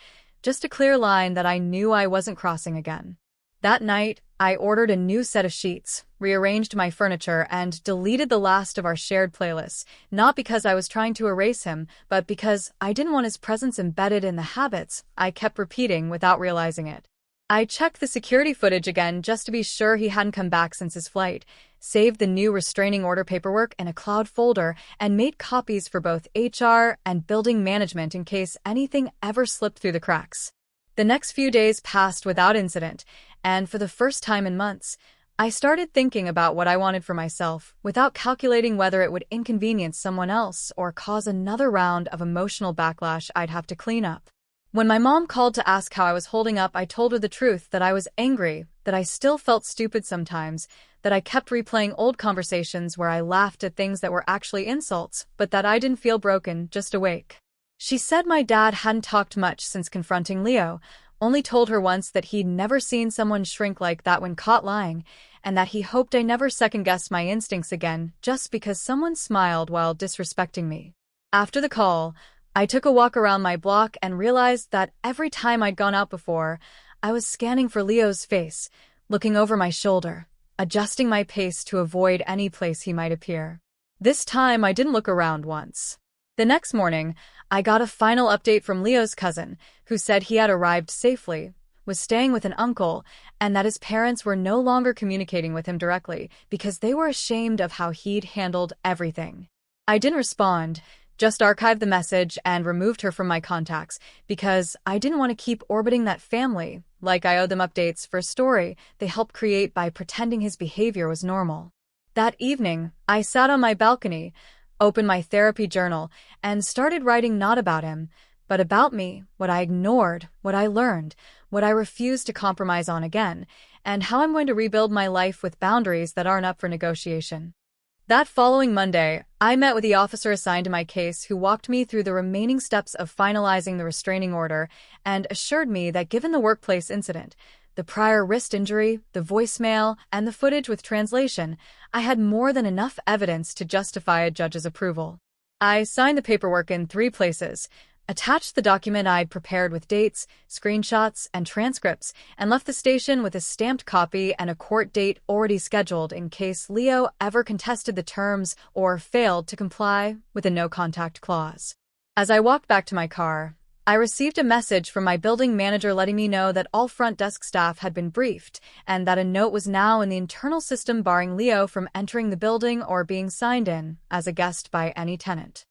Just a clear line that I knew I wasn't crossing again. That night, I ordered a new set of sheets, rearranged my furniture, and deleted the last of our shared playlists, not because I was trying to erase him, but because I didn't want his presence embedded in the habits I kept repeating without realizing it. I checked the security footage again just to be sure he hadn't come back since his flight, saved the new restraining order paperwork in a cloud folder, and made copies for both HR and building management in case anything ever slipped through the cracks. The next few days passed without incident, and for the first time in months, I started thinking about what I wanted for myself, without calculating whether it would inconvenience someone else or cause another round of emotional backlash I'd have to clean up. When my mom called to ask how I was holding up, I told her the truth, that I was angry, that I still felt stupid sometimes, that I kept replaying old conversations where I laughed at things that were actually insults, but that I didn't feel broken, just awake. She said my dad hadn't talked much since confronting Leo, only told her once that he'd never seen someone shrink like that when caught lying, and that he hoped I never second-guessed my instincts again just because someone smiled while disrespecting me. After the call, I took a walk around my block and realized that every time I'd gone out before, I was scanning for Leo's face, looking over my shoulder, adjusting my pace to avoid any place he might appear. This time, I didn't look around once. The next morning, I got a final update from Leo's cousin, who said he had arrived safely, was staying with an uncle, and that his parents were no longer communicating with him directly because they were ashamed of how he'd handled everything. I didn't respond, just archived the message and removed her from my contacts because I didn't want to keep orbiting that family, like I owed them updates for a story they helped create by pretending his behavior was normal. That evening, I sat on my balcony, opened my therapy journal, and started writing not about him, but about me, what I ignored, what I learned, what I refused to compromise on again, and how I'm going to rebuild my life with boundaries that aren't up for negotiation. That following Monday, I met with the officer assigned to my case who walked me through the remaining steps of finalizing the restraining order and assured me that given the workplace incident, the prior wrist injury, the voicemail, and the footage with translation, I had more than enough evidence to justify a judge's approval. I signed the paperwork in 3 places, attached the document I'd prepared with dates, screenshots, and transcripts, and left the station with a stamped copy and a court date already scheduled in case Leo ever contested the terms or failed to comply with a no-contact clause. As I walked back to my car, I received a message from my building manager letting me know that all front desk staff had been briefed and that a note was now in the internal system barring Leo from entering the building or being signed in as a guest by any tenant.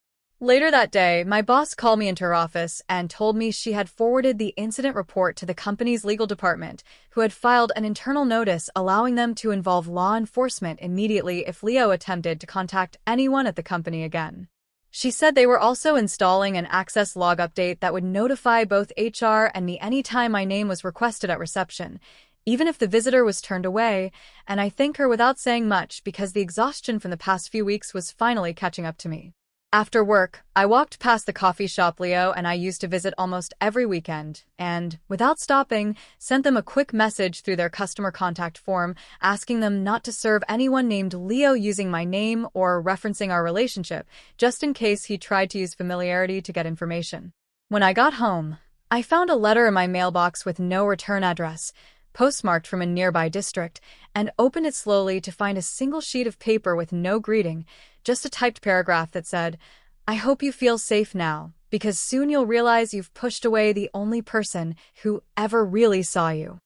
Later that day, my boss called me into her office and told me she had forwarded the incident report to the company's legal department, who had filed an internal notice allowing them to involve law enforcement immediately if Leo attempted to contact anyone at the company again. She said they were also installing an access log update that would notify both HR and me anytime my name was requested at reception, even if the visitor was turned away, and I thank her without saying much because the exhaustion from the past few weeks was finally catching up to me. After work, I walked past the coffee shop Leo and I used to visit almost every weekend, and, without stopping, sent them a quick message through their customer contact form asking them not to serve anyone named Leo using my name or referencing our relationship, just in case he tried to use familiarity to get information. When I got home, I found a letter in my mailbox with no return address, postmarked from a nearby district, and opened it slowly to find a single sheet of paper with no greeting, just a typed paragraph that said, "I hope you feel safe now, because soon you'll realize you've pushed away the only person who ever really saw you."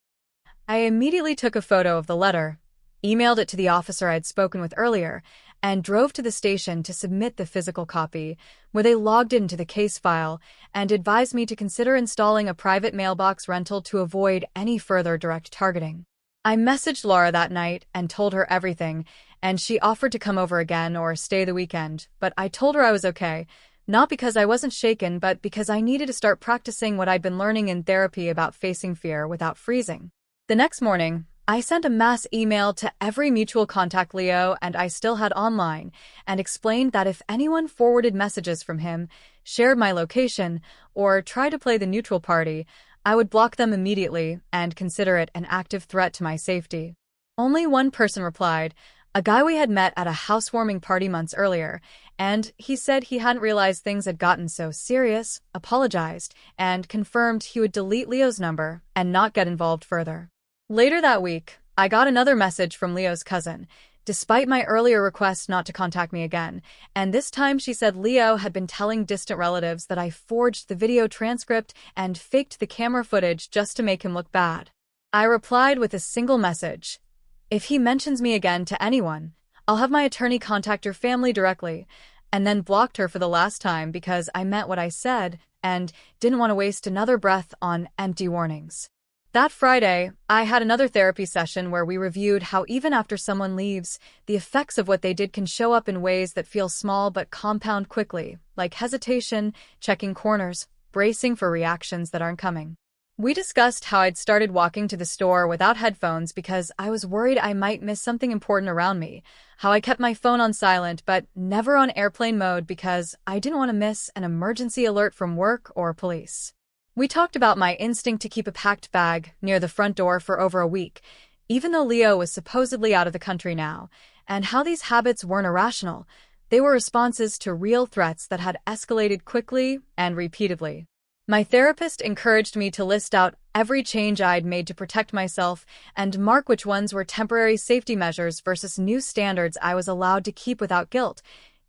I immediately took a photo of the letter, emailed it to the officer I'd spoken with earlier, and drove to the station to submit the physical copy, where they logged into the case file and advised me to consider installing a private mailbox rental to avoid any further direct targeting. I messaged Laura that night and told her everything, and she offered to come over again or stay the weekend, but I told her I was okay, not because I wasn't shaken, but because I needed to start practicing what I'd been learning in therapy about facing fear without freezing. The next morning, I sent a mass email to every mutual contact Leo and I still had online and explained that if anyone forwarded messages from him, shared my location, or tried to play the neutral party, I would block them immediately and consider it an active threat to my safety. Only one person replied, a guy we had met at a housewarming party months earlier, and he said he hadn't realized things had gotten so serious, apologized, and confirmed he would delete Leo's number and not get involved further. Later that week, I got another message from Leo's cousin, despite my earlier request not to contact me again, and this time she said Leo had been telling distant relatives that I forged the video transcript and faked the camera footage just to make him look bad. I replied with a single message: "If he mentions me again to anyone, I'll have my attorney contact your family directly," and then blocked her for the last time because I meant what I said and didn't want to waste another breath on empty warnings. That Friday, I had another therapy session where we reviewed how even after someone leaves, the effects of what they did can show up in ways that feel small but compound quickly, like hesitation, checking corners, bracing for reactions that aren't coming. We discussed how I'd started walking to the store without headphones because I was worried I might miss something important around me, how I kept my phone on silent but never on airplane mode because I didn't want to miss an emergency alert from work or police. We talked about my instinct to keep a packed bag near the front door for over a week, even though Leo was supposedly out of the country now, and how these habits weren't irrational. They were responses to real threats that had escalated quickly and repeatedly. My therapist encouraged me to list out every change I'd made to protect myself and mark which ones were temporary safety measures versus new standards I was allowed to keep without guilt,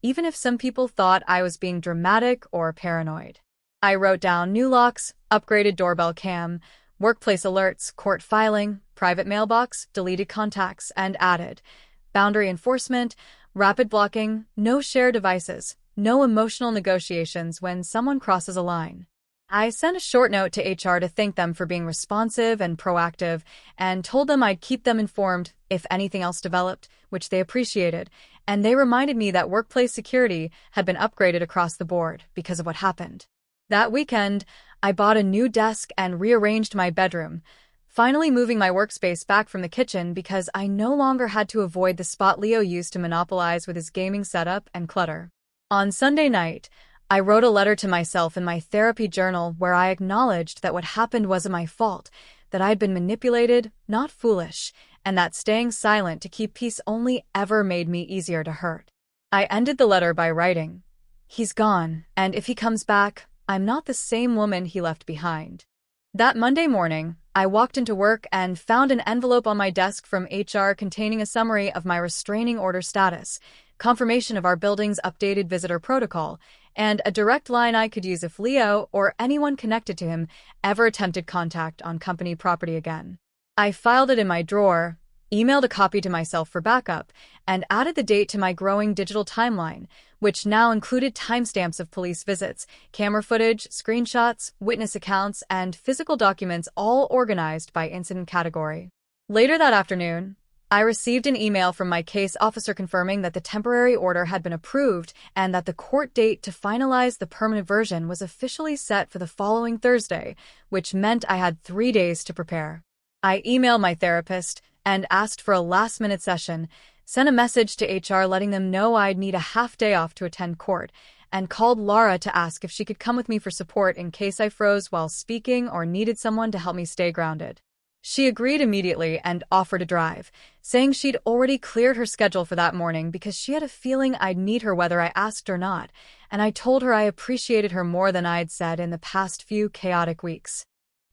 even if some people thought I was being dramatic or paranoid. I wrote down new locks, upgraded doorbell cam, workplace alerts, court filing, private mailbox, deleted contacts, and added boundary enforcement, rapid blocking, no shared devices, no emotional negotiations when someone crosses a line. I sent a short note to HR to thank them for being responsive and proactive and told them I'd keep them informed if anything else developed, which they appreciated, and they reminded me that workplace security had been upgraded across the board because of what happened. That weekend, I bought a new desk and rearranged my bedroom, finally moving my workspace back from the kitchen because I no longer had to avoid the spot Leo used to monopolize with his gaming setup and clutter. On Sunday night, I wrote a letter to myself in my therapy journal where I acknowledged that what happened wasn't my fault, that I had been manipulated, not foolish, and that staying silent to keep peace only ever made me easier to hurt. I ended the letter by writing, "He's gone, and if he comes back, I'm not the same woman he left behind." That Monday morning, I walked into work and found an envelope on my desk from HR containing a summary of my restraining order status, confirmation of our building's updated visitor protocol, and a direct line I could use if Leo or anyone connected to him ever attempted contact on company property again. I filed it in my drawer, emailed a copy to myself for backup, and added the date to my growing digital timeline, which now included timestamps of police visits, camera footage, screenshots, witness accounts, and physical documents all organized by incident category. Later that afternoon, I received an email from my case officer confirming that the temporary order had been approved and that the court date to finalize the permanent version was officially set for the following Thursday, which meant I had 3 days to prepare. I emailed my therapist and asked for a last-minute session, sent a message to HR letting them know I'd need a half day off to attend court, and called Laura to ask if she could come with me for support in case I froze while speaking or needed someone to help me stay grounded. She agreed immediately and offered a drive, saying she'd already cleared her schedule for that morning because she had a feeling I'd need her whether I asked or not, and I told her I appreciated her more than I'd said in the past few chaotic weeks.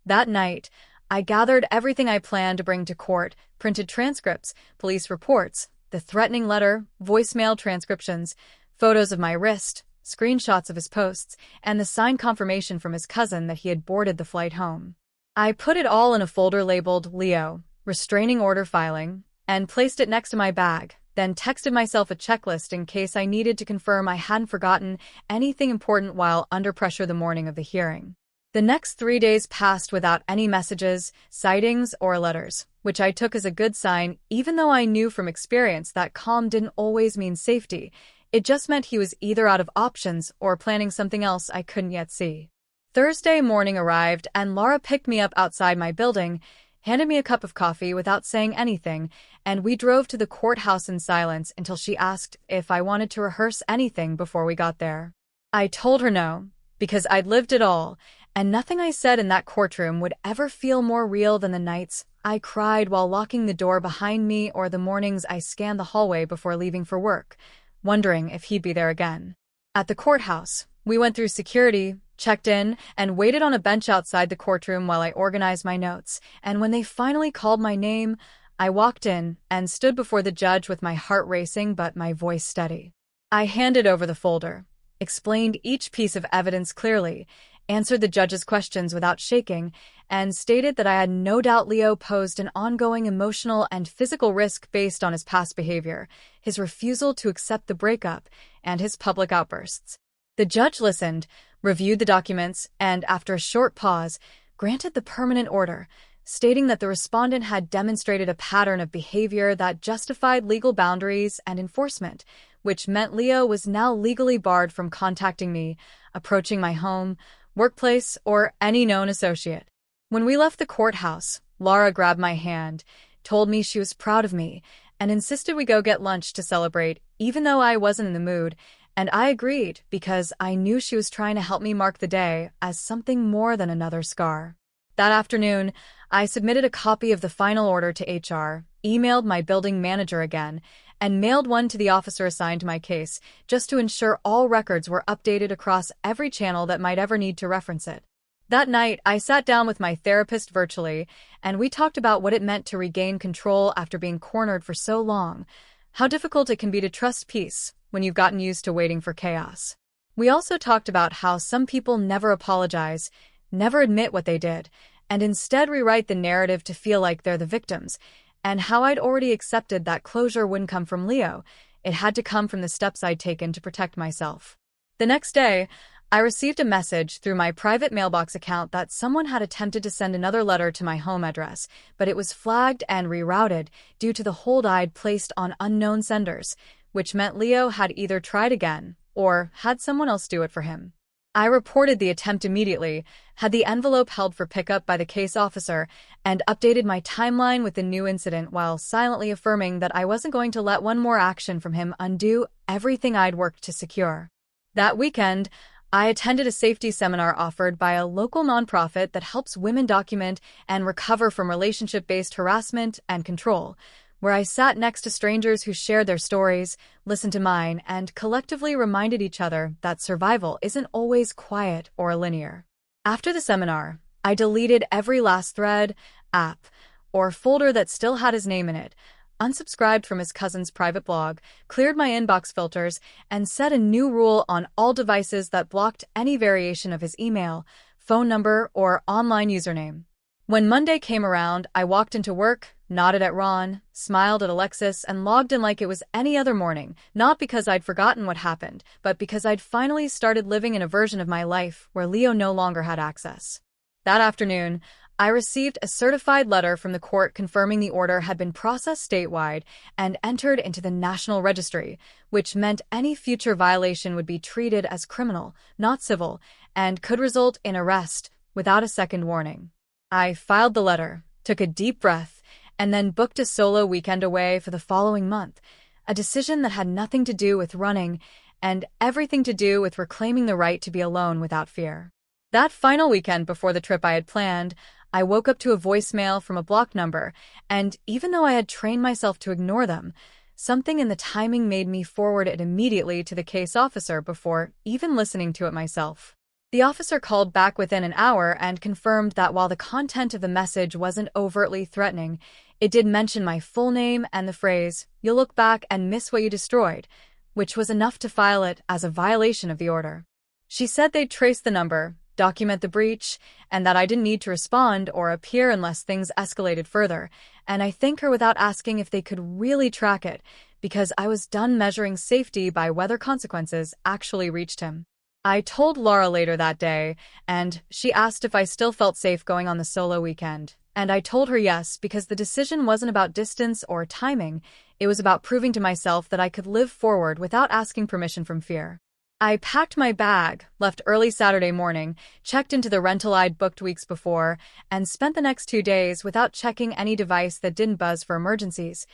That night, I gathered everything I planned to bring to court, printed transcripts, police reports, the threatening letter, voicemail transcriptions, photos of my wrist, screenshots of his posts, and the signed confirmation from his cousin that he had boarded the flight home. I put it all in a folder labeled Leo, restraining order filing, and placed it next to my bag, then texted myself a checklist in case I needed to confirm I hadn't forgotten anything important while under pressure the morning of the hearing. The next 3 days passed without any messages, sightings, or letters, which I took as a good sign, even though I knew from experience that calm didn't always mean safety. It just meant he was either out of options or planning something else I couldn't yet see. Thursday morning arrived and Laura picked me up outside my building, handed me a cup of coffee without saying anything, and we drove to the courthouse in silence until she asked if I wanted to rehearse anything before we got there. I told her no, because I'd lived it all, and nothing I said in that courtroom would ever feel more real than the nights I cried while locking the door behind me or the mornings I scanned the hallway before leaving for work, wondering if he'd be there again. At the courthouse, we went through security, checked in, and waited on a bench outside the courtroom while I organized my notes, and when they finally called my name, I walked in and stood before the judge with my heart racing but my voice steady. I handed over the folder, explained each piece of evidence clearly, answered the judge's questions without shaking, and stated that I had no doubt Leo posed an ongoing emotional and physical risk based on his past behavior, his refusal to accept the breakup, and his public outbursts. The judge listened, reviewed the documents, and after a short pause, granted the permanent order, stating that the respondent had demonstrated a pattern of behavior that justified legal boundaries and enforcement, which meant Leo was now legally barred from contacting me, approaching my home, workplace, or any known associate. When we left the courthouse, Laura grabbed my hand, told me she was proud of me, and insisted we go get lunch to celebrate, even though I wasn't in the mood, and I agreed because I knew she was trying to help me mark the day as something more than another scar. That afternoon, I submitted a copy of the final order to HR, emailed my building manager again, and mailed one to the officer assigned to my case, just to ensure all records were updated across every channel that might ever need to reference it. That night, I sat down with my therapist virtually, and we talked about what it meant to regain control after being cornered for so long, how difficult it can be to trust peace when you've gotten used to waiting for chaos. We also talked about how some people never apologize, never admit what they did, and instead rewrite the narrative to feel like they're the victims, and how I'd already accepted that closure wouldn't come from Leo. It had to come from the steps I'd taken to protect myself. The next day, I received a message through my private mailbox account that someone had attempted to send another letter to my home address, but it was flagged and rerouted due to the hold I'd placed on unknown senders, which meant Leo had either tried again or had someone else do it for him. I reported the attempt immediately, had the envelope held for pickup by the case officer, and updated my timeline with the new incident while silently affirming that I wasn't going to let one more action from him undo everything I'd worked to secure. That weekend, I attended a safety seminar offered by a local nonprofit that helps women document and recover from relationship-based harassment and control, where I sat next to strangers who shared their stories, listened to mine, and collectively reminded each other that survival isn't always quiet or linear. After the seminar, I deleted every last thread, app, or folder that still had his name in it, unsubscribed from his cousin's private blog, cleared my inbox filters, and set a new rule on all devices that blocked any variation of his email, phone number, or online username. When Monday came around, I walked into work, nodded at Ron, smiled at Alexis, and logged in like it was any other morning, not because I'd forgotten what happened, but because I'd finally started living in a version of my life where Leo no longer had access. That afternoon, I received a certified letter from the court confirming the order had been processed statewide and entered into the National Registry, which meant any future violation would be treated as criminal, not civil, and could result in arrest without a second warning. I filed the letter, took a deep breath, and then booked a solo weekend away for the following month, a decision that had nothing to do with running and everything to do with reclaiming the right to be alone without fear. That final weekend before the trip I had planned, I woke up to a voicemail from a blocked number, and even though I had trained myself to ignore them, something in the timing made me forward it immediately to the case officer before even listening to it myself. The officer called back within an hour and confirmed that while the content of the message wasn't overtly threatening, it did mention my full name and the phrase, "You'll look back and miss what you destroyed," which was enough to file it as a violation of the order. She said they'd trace the number, document the breach, and that I didn't need to respond or appear unless things escalated further, and I thank her without asking if they could really track it, because I was done measuring safety by whether consequences actually reached him. I told Laura later that day, and she asked if I still felt safe going on the solo weekend, and I told her yes, because the decision wasn't about distance or timing, it was about proving to myself that I could live forward without asking permission from fear. I packed my bag, left early Saturday morning, checked into the rental I'd booked weeks before, and spent the next 2 days without checking any device that didn't buzz for emergencies,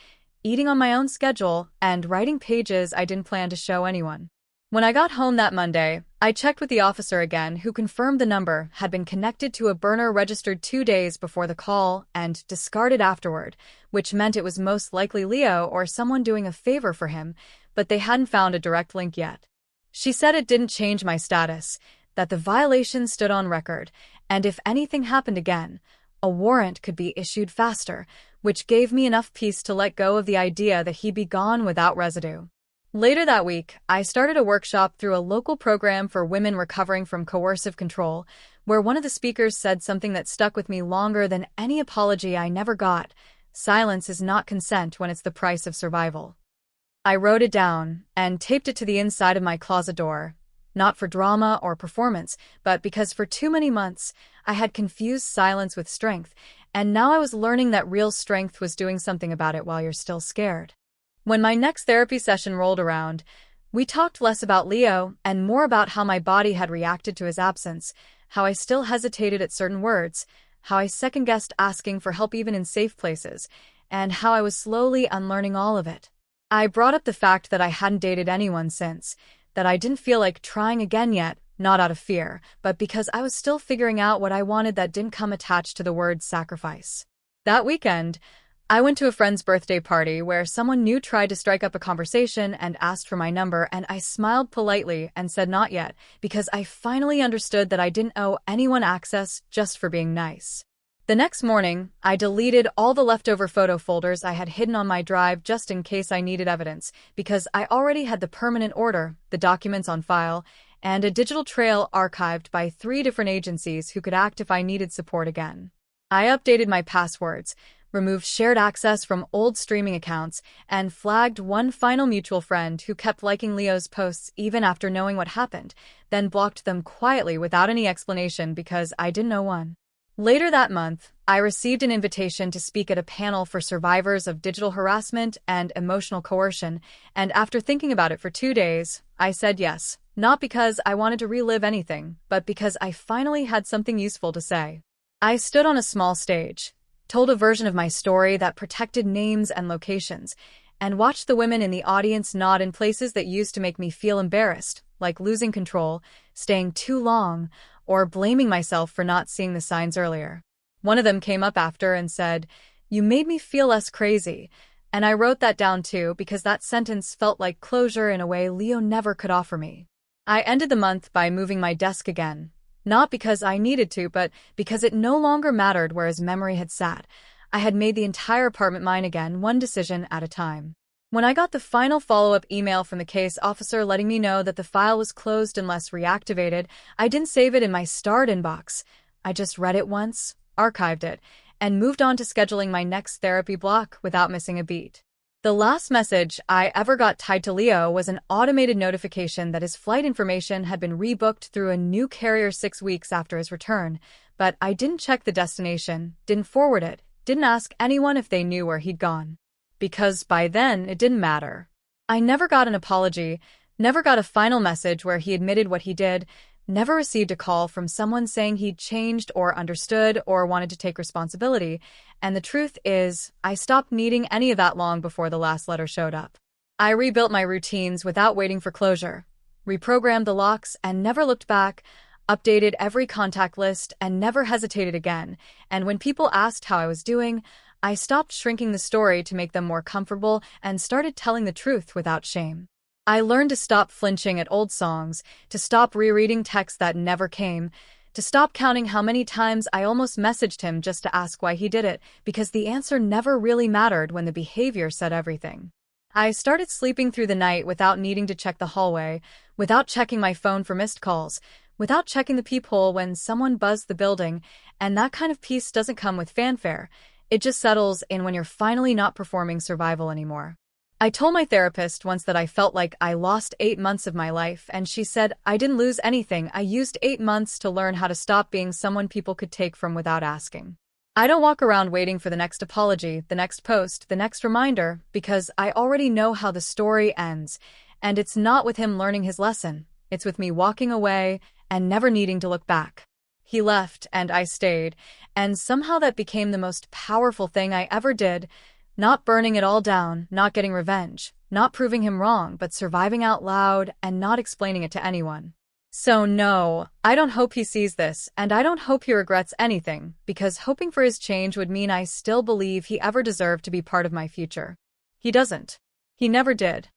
eating on my own schedule, and writing pages I didn't plan to show anyone. When I got home that Monday, I checked with the officer again, who confirmed the number had been connected to a burner registered 2 days before the call and discarded afterward, which meant it was most likely Leo or someone doing a favor for him, but they hadn't found a direct link yet. She said it didn't change my status, that the violation stood on record, and if anything happened again, a warrant could be issued faster, which gave me enough peace to let go of the idea that he'd be gone without residue. Later that week, I started a workshop through a local program for women recovering from coercive control, where one of the speakers said something that stuck with me longer than any apology I never got: silence is not consent when it's the price of survival. I wrote it down and taped it to the inside of my closet door, not for drama or performance, but because for too many months I had confused silence with strength, and now I was learning that real strength was doing something about it while you're still scared. When my next therapy session rolled around, we talked less about Leo and more about how my body had reacted to his absence, how I still hesitated at certain words, how I second-guessed asking for help even in safe places, and how I was slowly unlearning all of it. I brought up the fact that I hadn't dated anyone since, that I didn't feel like trying again yet, not out of fear, but because I was still figuring out what I wanted that didn't come attached to the word sacrifice. That weekend, I went to a friend's birthday party where someone new tried to strike up a conversation and asked for my number, and I smiled politely and said not yet, because I finally understood that I didn't owe anyone access just for being nice. The next morning, I deleted all the leftover photo folders I had hidden on my drive just in case I needed evidence, because I already had the permanent order, the documents on file, and a digital trail archived by 3 different agencies who could act if I needed support again. I updated my passwords, removed shared access from old streaming accounts, and flagged one final mutual friend who kept liking Leo's posts even after knowing what happened, then blocked them quietly without any explanation because I didn't know one. Later that month, I received an invitation to speak at a panel for survivors of digital harassment and emotional coercion, and after thinking about it for 2 days, I said yes, not because I wanted to relive anything, but because I finally had something useful to say. I stood on a small stage, told a version of my story that protected names and locations, and watched the women in the audience nod in places that used to make me feel embarrassed, like losing control, staying too long, or blaming myself for not seeing the signs earlier. One of them came up after and said, "You made me feel less crazy," and I wrote that down too because that sentence felt like closure in a way Leo never could offer me. I ended the month by moving my desk again, not because I needed to, but because it no longer mattered where his memory had sat. I had made the entire apartment mine again, one decision at a time. When I got the final follow-up email from the case officer letting me know that the file was closed unless reactivated, I didn't save it in my starred inbox. I just read it once, archived it, and moved on to scheduling my next therapy block without missing a beat. The last message I ever got tied to Leo was an automated notification that his flight information had been rebooked through a new carrier 6 weeks after his return, but I didn't check the destination, didn't forward it, didn't ask anyone if they knew where he'd gone. Because by then, it didn't matter. I never got an apology, never got a final message where he admitted what he did, never received a call from someone saying he'd changed or understood or wanted to take responsibility, and the truth is, I stopped needing any of that long before the last letter showed up. I rebuilt my routines without waiting for closure, reprogrammed the locks and never looked back, updated every contact list and never hesitated again, and when people asked how I was doing, I stopped shrinking the story to make them more comfortable and started telling the truth without shame. I learned to stop flinching at old songs, to stop rereading texts that never came, to stop counting how many times I almost messaged him just to ask why he did it, because the answer never really mattered when the behavior said everything. I started sleeping through the night without needing to check the hallway, without checking my phone for missed calls, without checking the peephole when someone buzzed the building, and that kind of peace doesn't come with fanfare. It just settles in when you're finally not performing survival anymore. I told my therapist once that I felt like I lost 8 months of my life, and she said, "I didn't lose anything. I used 8 months to learn how to stop being someone people could take from without asking." I don't walk around waiting for the next apology, the next post, the next reminder, because I already know how the story ends, and it's not with him learning his lesson. It's with me walking away and never needing to look back. He left, and I stayed, and somehow that became the most powerful thing I ever did. Not burning it all down, not getting revenge, not proving him wrong, but surviving out loud and not explaining it to anyone. So no, I don't hope he sees this, and I don't hope he regrets anything, because hoping for his change would mean I still believe he ever deserved to be part of my future. He doesn't. He never did.